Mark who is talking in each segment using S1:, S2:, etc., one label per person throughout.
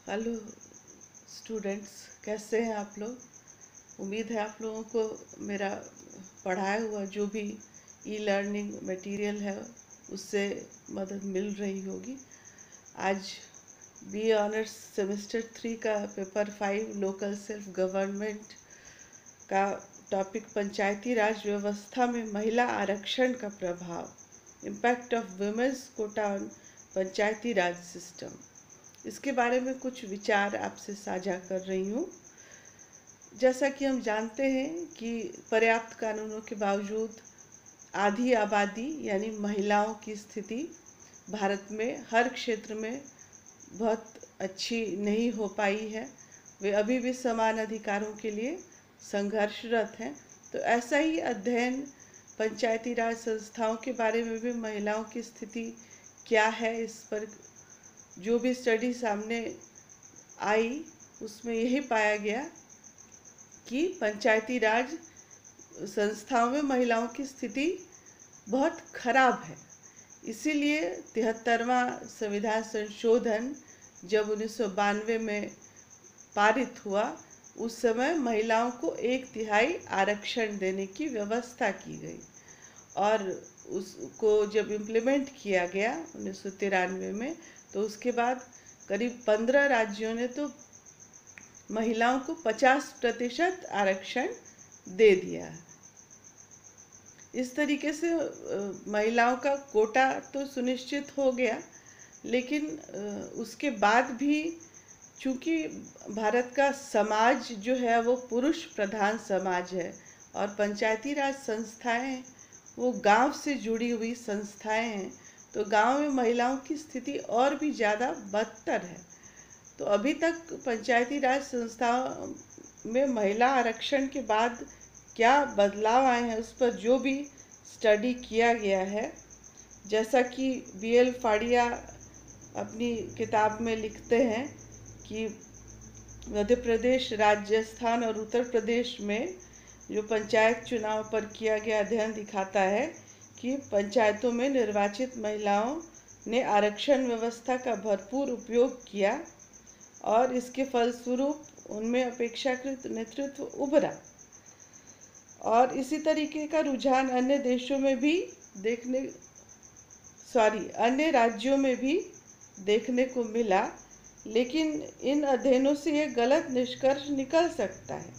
S1: Hello students, कैसे हैं आप लोग। उम्मीद है आप लोगों को मेरा पढ़ाया हुआ जो भी ई लर्निंग मटेरियल है उससे मदद मिल रही होगी। आज बी ऑनर्स सेमेस्टर 3 का पेपर 5 लोकल सेल्फ गवर्नमेंट का टॉपिक पंचायती राज व्यवस्था में महिला आरक्षण का प्रभाव, impact of women's quota on Panchayati Raj system, इसके बारे में कुछ विचार आपसे साझा कर रही हूँ। जैसा कि हम जानते हैं कि पर्याप्त कानूनों के बावजूद आधी आबादी यानी महिलाओं की स्थिति भारत में हर क्षेत्र में बहुत अच्छी नहीं हो पाई है। वे अभी भी समान अधिकारों के लिए संघर्षरत हैं। तो ऐसा ही अध्ययन पंचायती राज संस्थाओं के बारे में भी महिलाओं की स्थिति क्या है, इस पर जो भी स्टडी सामने आई उसमें यही पाया गया कि पंचायती राज संस्थाओं में महिलाओं की स्थिति बहुत खराब है। इसीलिए 73वां संविधान संशोधन जब 1992 में पारित हुआ, उस समय महिलाओं को 1/3 आरक्षण देने की व्यवस्था की गई और उसको जब इम्प्लीमेंट किया गया 1993 में, तो उसके बाद करीब 15 राज्यों ने तो महिलाओं को 50% आरक्षण दे दिया। इस तरीके से महिलाओं का कोटा तो सुनिश्चित हो गया, लेकिन उसके बाद भी चूंकि भारत का समाज जो है वो पुरुष प्रधान समाज है और पंचायती राज संस्थाएं वो गांव से जुड़ी हुई संस्थाएं हैं, तो गांव में महिलाओं की स्थिति और भी ज़्यादा बदतर है। तो अभी तक पंचायती राज संस्थाओं में महिला आरक्षण के बाद क्या बदलाव आए हैं उस पर जो भी स्टडी किया गया है, जैसा कि BL फाड़िया अपनी किताब में लिखते हैं कि मध्य प्रदेश, राजस्थान और उत्तर प्रदेश में जो पंचायत चुनाव पर किया गया अध्ययन दिखाता है कि पंचायतों में निर्वाचित महिलाओं ने आरक्षण व्यवस्था का भरपूर उपयोग किया और इसके फलस्वरूप उनमें अपेक्षाकृत नेतृत्व उभरा। और इसी तरीके का रुझान अन्य राज्यों में भी देखने को मिला। लेकिन इन अध्ययनों से ये गलत निष्कर्ष निकल सकता है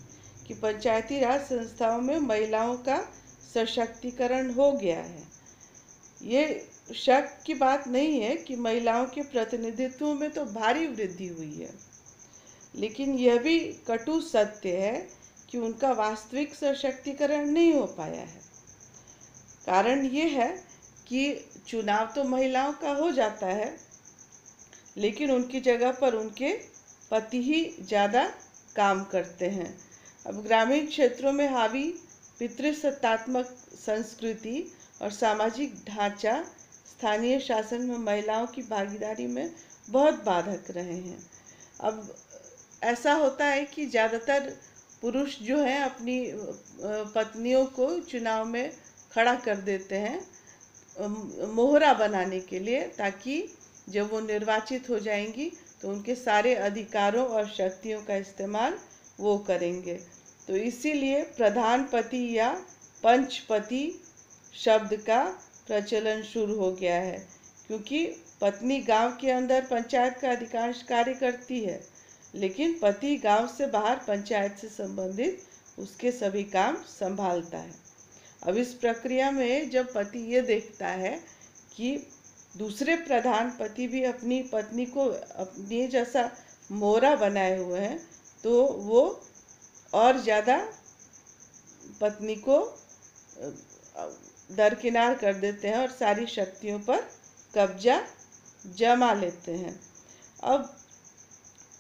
S1: कि पंचायती राज संस्थाओं में महिलाओं का सशक्तिकरण हो गया है। ये शक की बात नहीं है कि महिलाओं के प्रतिनिधित्व में तो भारी वृद्धि हुई है, लेकिन यह भी कटु सत्य है कि उनका वास्तविक सशक्तिकरण नहीं हो पाया है। कारण ये है कि चुनाव तो महिलाओं का हो जाता है, लेकिन उनकी जगह पर उनके पति ही ज़्यादा काम करते हैं। अब ग्रामीण क्षेत्रों में हावी पितृसत्तात्मक संस्कृति और सामाजिक ढांचा स्थानीय शासन में महिलाओं की भागीदारी में बहुत बाधक रहे हैं। अब ऐसा होता है कि ज़्यादातर पुरुष जो हैं अपनी पत्नियों को चुनाव में खड़ा कर देते हैं मोहरा बनाने के लिए, ताकि जब वो निर्वाचित हो जाएंगी तो उनके सारे अधिकारों और शक्तियों का इस्तेमाल वो करेंगे। तो इसीलिए प्रधानपति या पंचपति शब्द का प्रचलन शुरू हो गया है, क्योंकि पत्नी गांव के अंदर पंचायत का अधिकांश कार्य करती है, लेकिन पति गांव से बाहर पंचायत से संबंधित उसके सभी काम संभालता है। अब इस प्रक्रिया में जब पति ये देखता है कि दूसरे प्रधानपति भी अपनी पत्नी को अपने जैसा मोहरा बनाए हुए हैं, तो वो और ज़्यादा पत्नी को दरकिनार कर देते हैं और सारी शक्तियों पर कब्जा जमा लेते हैं। अब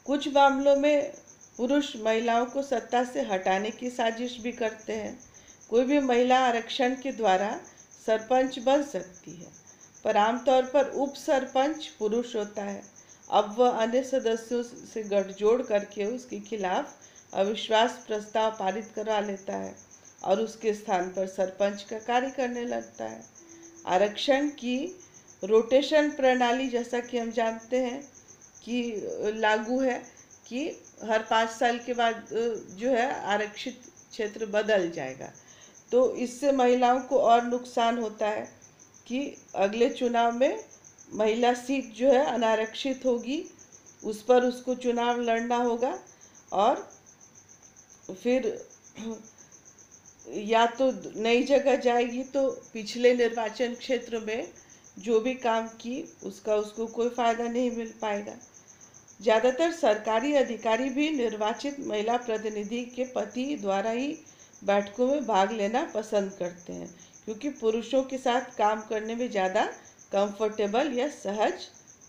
S1: कुछ मामलों में पुरुष महिलाओं को सत्ता से हटाने की साजिश भी करते हैं। कोई भी महिला आरक्षण के द्वारा सरपंच बन सकती है, पर आमतौर पर उप सरपंच पुरुष होता है। अब वह अन्य सदस्यों से गठजोड़ करके उसके खिलाफ अविश्वास प्रस्ताव पारित करवा लेता है और उसके स्थान पर सरपंच का कार्य करने लगता है। आरक्षण की रोटेशन प्रणाली, जैसा कि हम जानते हैं की लागू है कि हर 5 साल के बाद जो है आरक्षित क्षेत्र बदल जाएगा। तो इससे महिलाओं को और नुकसान होता है कि अगले चुनाव में महिला सीट जो है अनारक्षित होगी, उस पर उसको चुनाव लड़ना होगा, और फिर या तो नई जगह जाएगी तो पिछले निर्वाचन क्षेत्र में जो भी काम की उसका उसको कोई फायदा नहीं मिल पाएगा। ज़्यादातर सरकारी अधिकारी भी निर्वाचित महिला प्रतिनिधि के पति द्वारा ही बैठकों में भाग लेना पसंद करते हैं, क्योंकि पुरुषों के साथ काम करने में ज़्यादा कंफर्टेबल या सहज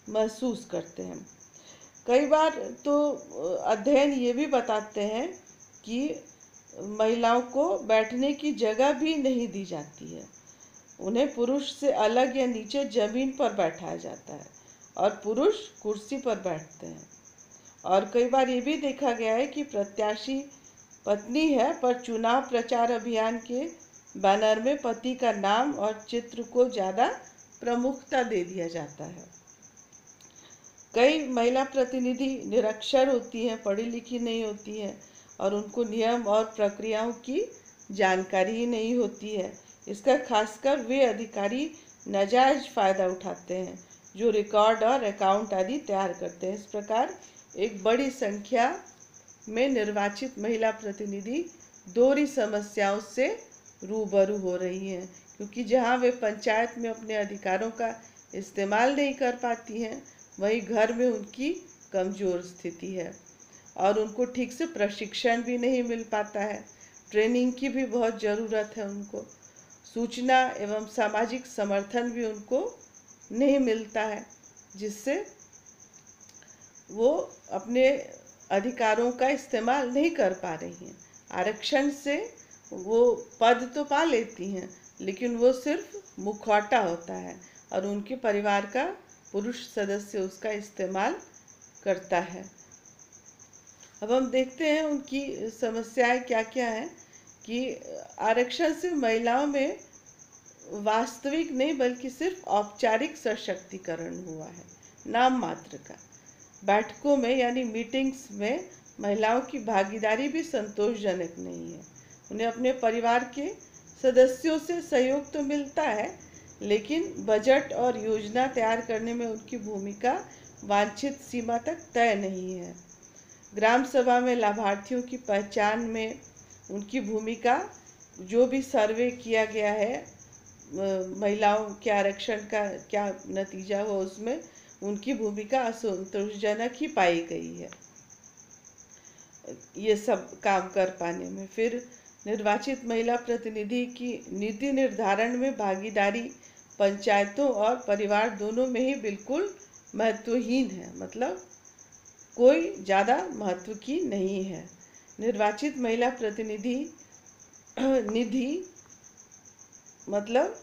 S1: महसूस करते हैं। कई बार तो अध्ययन ये भी बताते हैं कि महिलाओं को बैठने की जगह भी नहीं दी जाती है। उन्हें पुरुष से अलग या नीचे जमीन पर बैठाया जाता है और पुरुष कुर्सी पर बैठते हैं। और कई बार ये भी देखा गया है कि प्रत्याशी पत्नी है पर चुनाव प्रचार अभियान के बैनर में पति का नाम और चित्र को ज़्यादा प्रमुखता दे दिया जाता है। कई महिला प्रतिनिधि निरक्षर होती हैं, पढ़ी लिखी नहीं होती हैं, और उनको नियम और प्रक्रियाओं की जानकारी ही नहीं होती है। इसका खासकर वे अधिकारी नाजायज फ़ायदा उठाते हैं जो रिकॉर्ड और अकाउंट आदि तैयार करते हैं। इस प्रकार एक बड़ी संख्या में निर्वाचित महिला प्रतिनिधि दोहरी समस्याओं से रूबरू हो रही हैं, क्योंकि जहां वे पंचायत में अपने अधिकारों का इस्तेमाल नहीं कर पाती हैं, वहीं घर में उनकी कमज़ोर स्थिति है और उनको ठीक से प्रशिक्षण भी नहीं मिल पाता है। ट्रेनिंग की भी बहुत ज़रूरत है उनको। सूचना एवं सामाजिक समर्थन भी उनको नहीं मिलता है, जिससे वो अपने अधिकारों का इस्तेमाल नहीं कर पा रही हैं। आरक्षण से वो पद तो पा लेती हैं, लेकिन वो सिर्फ मुखौटा होता है और उनके परिवार का पुरुष सदस्य उसका इस्तेमाल करता है। अब हम देखते हैं उनकी समस्याएं क्या क्या हैं कि आरक्षण से महिलाओं में वास्तविक नहीं बल्कि सिर्फ औपचारिक सशक्तिकरण हुआ है, नाम मात्र का। बैठकों में यानी मीटिंग्स में महिलाओं की भागीदारी भी संतोषजनक नहीं है। उन्हें अपने परिवार के सदस्यों से सहयोग तो मिलता है, लेकिन बजट और योजना तैयार करने में उनकी भूमिका वांछित सीमा तक तय नहीं है। ग्राम सभा में लाभार्थियों की पहचान में उनकी भूमिका, जो भी सर्वे किया गया है महिलाओं के आरक्षण का क्या नतीजा हुआ, उसमें उनकी भूमिका असंतोषजनक ही पाई गई है ये सब काम कर पाने में। फिर निर्वाचित महिला प्रतिनिधि की नीति निर्धारण में भागीदारी पंचायतों और परिवार दोनों में ही बिल्कुल महत्वहीन है, मतलब कोई ज़्यादा महत्व की नहीं है। निर्वाचित महिला प्रतिनिधि निधि मतलब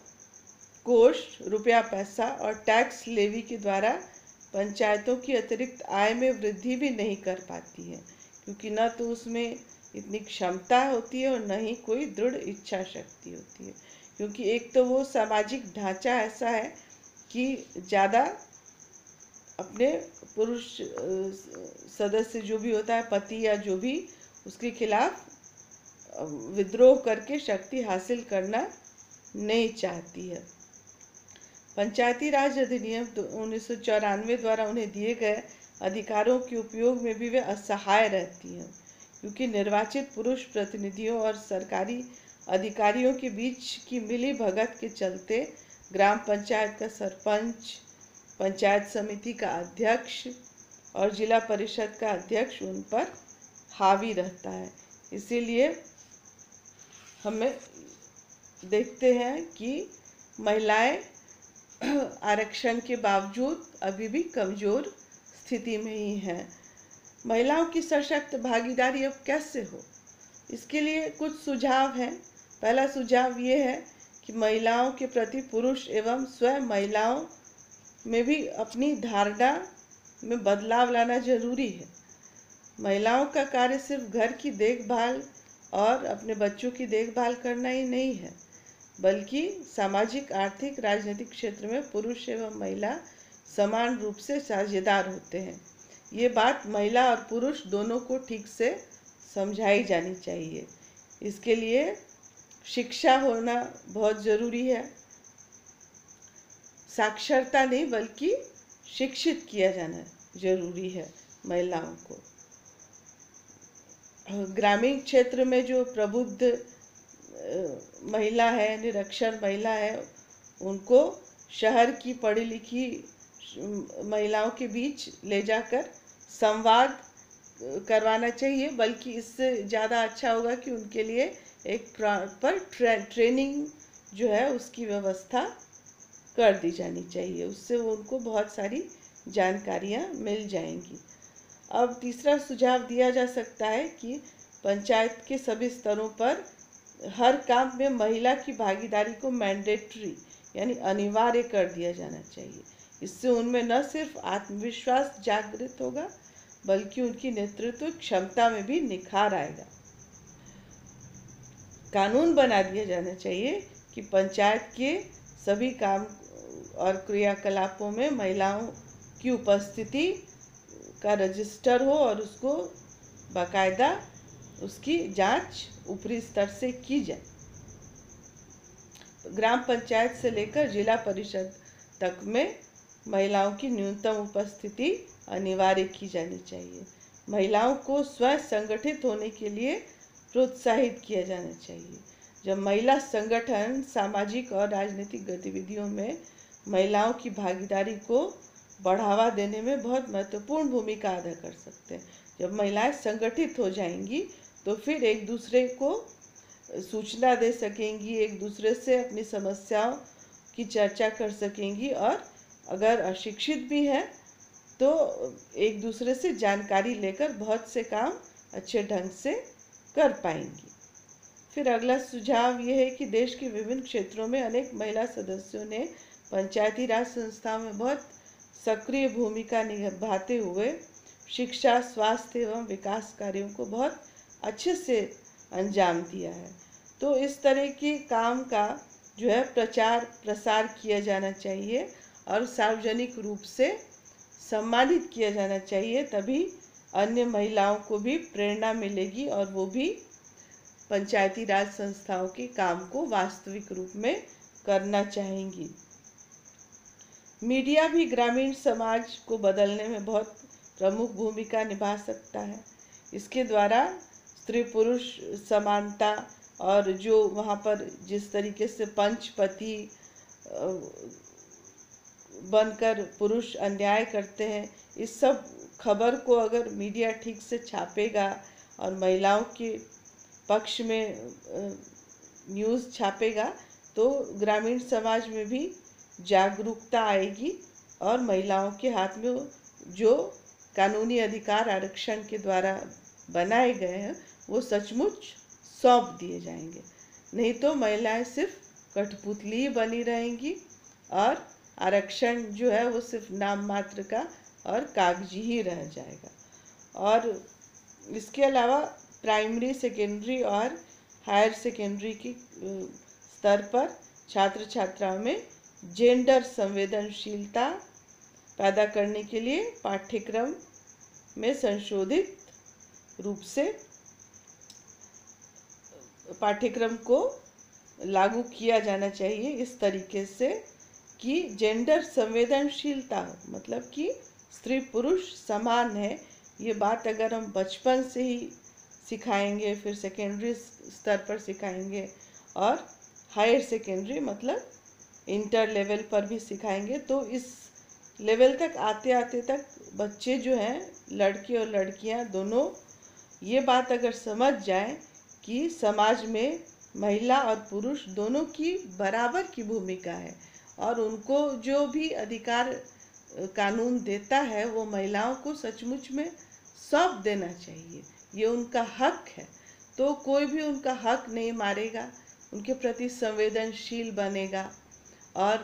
S1: कोष, रुपया पैसा और टैक्स लेवी के द्वारा पंचायतों की अतिरिक्त आय में वृद्धि भी नहीं कर पाती है, क्योंकि न तो उसमें इतनी क्षमता होती है और न ही कोई दृढ़ इच्छा शक्ति होती है। क्योंकि एक तो वो सामाजिक ढांचा ऐसा है कि ज़्यादा अपने पुरुष सदस्य जो भी होता है, पति या जो भी, उसके खिलाफ विद्रोह करके शक्ति हासिल करना नहीं चाहती है। पंचायती राज अधिनियम 1994 द्वारा उन्हें दिए गए अधिकारों के उपयोग में भी वे असहाय रहती हैं, क्योंकि निर्वाचित पुरुष प्रतिनिधियों और सरकारी अधिकारियों के बीच की मिली भगत के चलते ग्राम पंचायत का सरपंच, पंचायत समिति का अध्यक्ष और जिला परिषद का अध्यक्ष उन पर हावी रहता है। इसीलिए हमें देखते हैं कि महिलाएं आरक्षण के बावजूद अभी भी कमज़ोर स्थिति में ही हैं। महिलाओं की सशक्त भागीदारी अब कैसे हो, इसके लिए कुछ सुझाव हैं। पहला सुझाव ये है कि महिलाओं के प्रति पुरुष एवं स्वयं महिलाओं में भी अपनी धारणा में बदलाव लाना जरूरी है। महिलाओं का कार्य सिर्फ घर की देखभाल और अपने बच्चों की देखभाल करना ही नहीं है, बल्कि सामाजिक, आर्थिक, राजनीतिक क्षेत्र में पुरुष एवं महिला समान रूप से साझेदार होते हैं। ये बात महिला और पुरुष दोनों को ठीक से समझाई जानी चाहिए। इसके लिए शिक्षा होना बहुत ज़रूरी है। साक्षरता नहीं बल्कि शिक्षित किया जाना जरूरी है महिलाओं को। ग्रामीण क्षेत्र में जो प्रबुद्ध महिला है, निरक्षर महिला है, उनको शहर की पढ़ी लिखी महिलाओं के बीच ले जाकर संवाद करवाना चाहिए। बल्कि इससे ज़्यादा अच्छा होगा कि उनके लिए एक प्रॉपर ट्रेनिंग जो है उसकी व्यवस्था कर दी जानी चाहिए। उससे उनको बहुत सारी जानकारियाँ मिल जाएंगी। अब तीसरा सुझाव दिया जा सकता है कि पंचायत के सभी स्तरों पर हर काम में महिला की भागीदारी को मैंडेटरी यानी अनिवार्य कर दिया जाना चाहिए। इससे उनमें न सिर्फ आत्मविश्वास जागृत होगा बल्कि उनकी नेतृत्व क्षमता में भी निखार आएगा। कानून बना दिया जाना चाहिए कि पंचायत के सभी काम और क्रियाकलापों में महिलाओं की उपस्थिति का रजिस्टर हो और उसको बाकायदा उसकी जांच ऊपरी स्तर से की जाए। ग्राम पंचायत से लेकर जिला परिषद तक में महिलाओं की न्यूनतम उपस्थिति अनिवार्य की जानी चाहिए। महिलाओं को स्वयं संगठित होने के लिए प्रोत्साहित किया जाना चाहिए। जब महिला संगठन सामाजिक और राजनीतिक गतिविधियों में महिलाओं की भागीदारी को बढ़ावा देने में बहुत महत्वपूर्ण भूमिका अदा कर सकते हैं। जब महिलाएं संगठित हो जाएंगी तो फिर एक दूसरे को सूचना दे सकेंगी, एक दूसरे से अपनी समस्याओं की चर्चा कर सकेंगी और अगर अशिक्षित भी हैं तो एक दूसरे से जानकारी लेकर बहुत से काम अच्छे ढंग से कर पाएंगी। फिर अगला सुझाव ये है कि देश के विभिन्न क्षेत्रों में अनेक महिला सदस्यों ने पंचायती राज संस्थाओं में बहुत सक्रिय भूमिका निभाते हुए शिक्षा, स्वास्थ्य एवं विकास कार्यों को बहुत अच्छे से अंजाम दिया है। तो इस तरह के काम का जो है प्रचार प्रसार किया जाना चाहिए और सार्वजनिक रूप से सम्मानित किया जाना चाहिए। तभी अन्य महिलाओं को भी प्रेरणा मिलेगी और वो भी पंचायती राज संस्थाओं के काम को वास्तविक रूप में करना चाहेंगी। मीडिया भी ग्रामीण समाज को बदलने में बहुत प्रमुख भूमिका निभा सकता है। इसके द्वारा स्त्री पुरुष समानता और जो वहाँ पर जिस तरीके से पंचपति बनकर पुरुष अन्याय करते हैं, इस सब खबर को अगर मीडिया ठीक से छापेगा और महिलाओं के पक्ष में न्यूज़ छापेगा तो ग्रामीण समाज में भी जागरूकता आएगी और महिलाओं के हाथ में जो कानूनी अधिकार आरक्षण के द्वारा बनाए गए हैं वो सचमुच सौंप दिए जाएंगे। नहीं तो महिलाएं सिर्फ कठपुतली बनी रहेंगी और आरक्षण जो है वो सिर्फ नाम मात्र का और कागजी ही रह जाएगा। और इसके अलावा प्राइमरी, सेकेंडरी और हायर सेकेंडरी की स्तर पर छात्र छात्राओं में जेंडर संवेदनशीलता पैदा करने के लिए पाठ्यक्रम में संशोधित रूप से पाठ्यक्रम को लागू किया जाना चाहिए इस तरीके से कि जेंडर संवेदनशीलता मतलब कि स्त्री पुरुष समान है। ये बात अगर हम बचपन से ही सिखाएंगे, फिर सेकेंडरी स्तर पर सिखाएंगे और हायर सेकेंडरी मतलब इंटर लेवल पर भी सिखाएंगे तो इस लेवल तक आते आते तक बच्चे जो हैं, लड़के और लड़कियां दोनों, ये बात अगर समझ जाएं कि समाज में महिला और पुरुष दोनों की बराबर की भूमिका है और उनको जो भी अधिकार कानून देता है वो महिलाओं को सचमुच में सौंप देना चाहिए, ये उनका हक है, तो कोई भी उनका हक नहीं मारेगा, उनके प्रति संवेदनशील बनेगा और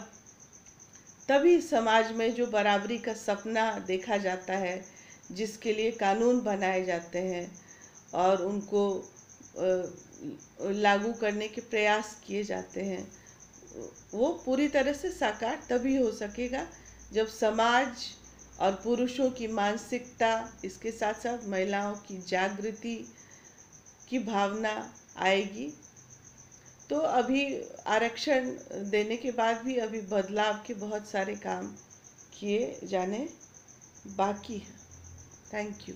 S1: तभी समाज में जो बराबरी का सपना देखा जाता है, जिसके लिए कानून बनाए जाते हैं और उनको लागू करने के प्रयास किए जाते हैं, वो पूरी तरह से साकार तभी हो सकेगा जब समाज और पुरुषों की मानसिकता, इसके साथ साथ महिलाओं की जागृति की भावना आएगी। तो अभी आरक्षण देने के बाद भी अभी बदलाव के बहुत सारे काम किए जाने बाकी हैं। Thank you.